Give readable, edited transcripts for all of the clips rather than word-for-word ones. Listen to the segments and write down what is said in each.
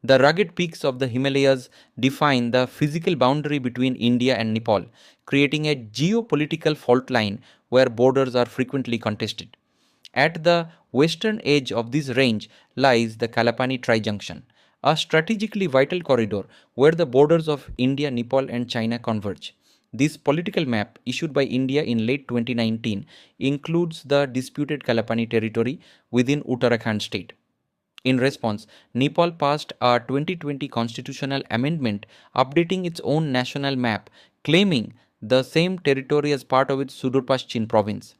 The rugged peaks of the Himalayas define the physical boundary between India and Nepal, creating a geopolitical fault line where borders are frequently contested. At the western edge of this range lies the Kalapani tri-junction, a strategically vital corridor where the borders of India, Nepal and China converge. This political map, issued by India in late 2019, includes the disputed Kalapani territory within Uttarakhand state. In response, Nepal passed a 2020 constitutional amendment updating its own national map, claiming the same territory as part of its Sudurpashchin province.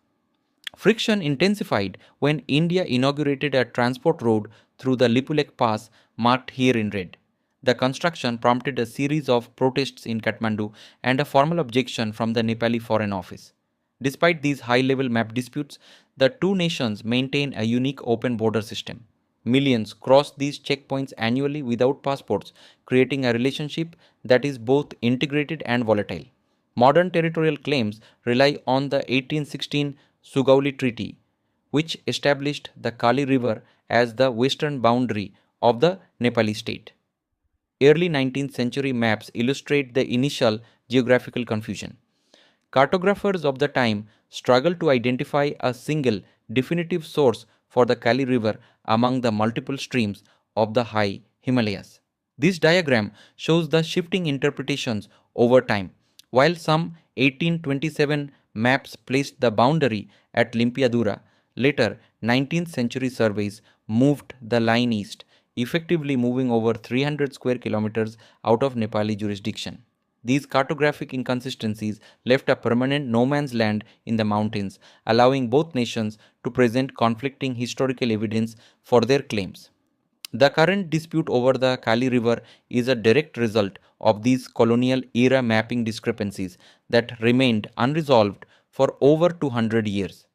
Friction intensified when India inaugurated a transport road through the Lipulekh Pass marked here in red. The construction prompted a series of protests in Kathmandu and a formal objection from the Nepali Foreign Office. Despite these high-level map disputes, the two nations maintain a unique open border system. Millions cross these checkpoints annually without passports, creating a relationship that is both integrated and volatile. Modern territorial claims rely on the 1816 Sugauli Treaty, which established the Kali River as the western boundary of the Nepali state. Early 19th century maps illustrate the initial geographical confusion. Cartographers of the time struggled to identify a single definitive source for the Kali River among the multiple streams of the high Himalayas. This diagram shows the shifting interpretations over time. While some 1827 maps placed the boundary at Limpiadura, later 19th century surveys moved the line east, effectively moving over 300 square kilometers out of Nepali jurisdiction. These cartographic inconsistencies left a permanent no man's land in the mountains, allowing both nations to present conflicting historical evidence for their claims. The current dispute over the Kali River is a direct result of these colonial era mapping discrepancies that remained unresolved for over 200 years.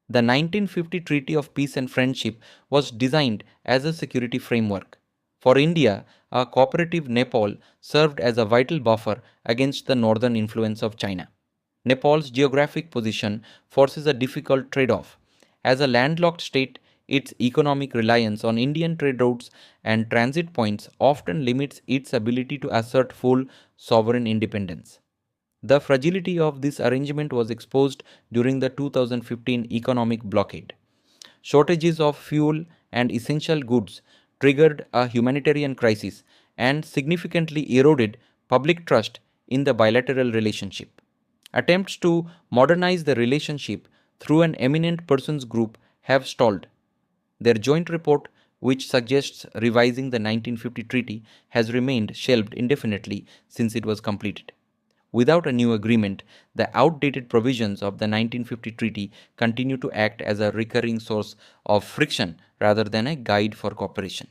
The 1950 Treaty of Peace and Friendship was designed as a security framework. For India, a cooperative Nepal served as a vital buffer against the northern influence of China. Nepal's geographic position forces a difficult trade-off. As a landlocked state, its economic reliance on Indian trade routes and transit points often limits its ability to assert full sovereign independence. The fragility of this arrangement was exposed during the 2015 economic blockade. Shortages of fuel and essential goods triggered a humanitarian crisis and significantly eroded public trust in the bilateral relationship. Attempts to modernize the relationship through an eminent persons group have stalled. Their joint report, which suggests revising the 1950 treaty, has remained shelved indefinitely since it was completed. Without a new agreement, the outdated provisions of the 1950 treaty continue to act as a recurring source of friction rather than a guide for cooperation.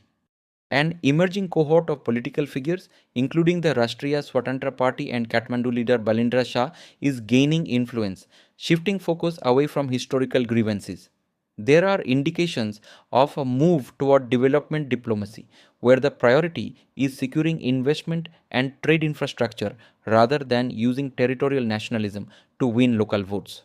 An emerging cohort of political figures, including the Rashtriya Swatantra Party and Kathmandu leader Balendra Shah, is gaining influence, shifting focus away from historical grievances. There are indications of a move toward development diplomacy, where the priority is securing investment and trade infrastructure rather than using territorial nationalism to win local votes.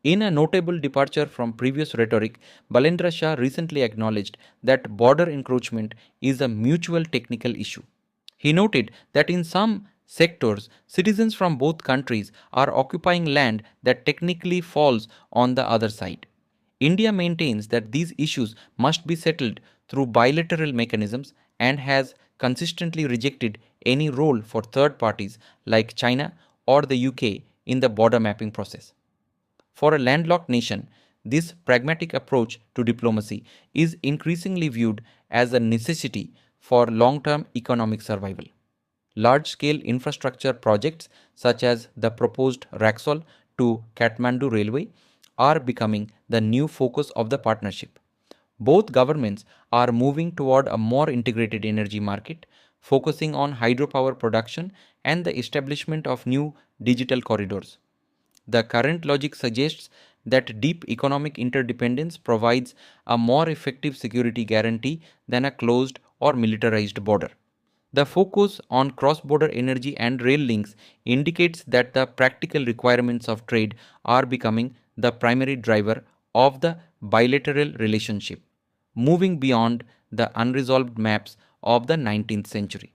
In a notable departure from previous rhetoric, Balendra Shah recently acknowledged that border encroachment is a mutual technical issue. He noted that in some sectors, citizens from both countries are occupying land that technically falls on the other side. India maintains that these issues must be settled through bilateral mechanisms and has consistently rejected any role for third parties like China or the UK in the border mapping process. For a landlocked nation, this pragmatic approach to diplomacy is increasingly viewed as a necessity for long-term economic survival. Large-scale infrastructure projects such as the proposed Raxol to Kathmandu Railway are becoming the new focus of the partnership. Both governments are moving toward a more integrated energy market, focusing on hydropower production and the establishment of new digital corridors. The current logic suggests that deep economic interdependence provides a more effective security guarantee than a closed or militarized border. The focus on cross-border energy and rail links indicates that the practical requirements of trade are becoming the primary driver of the bilateral relationship, moving beyond the unresolved maps of the 19th century.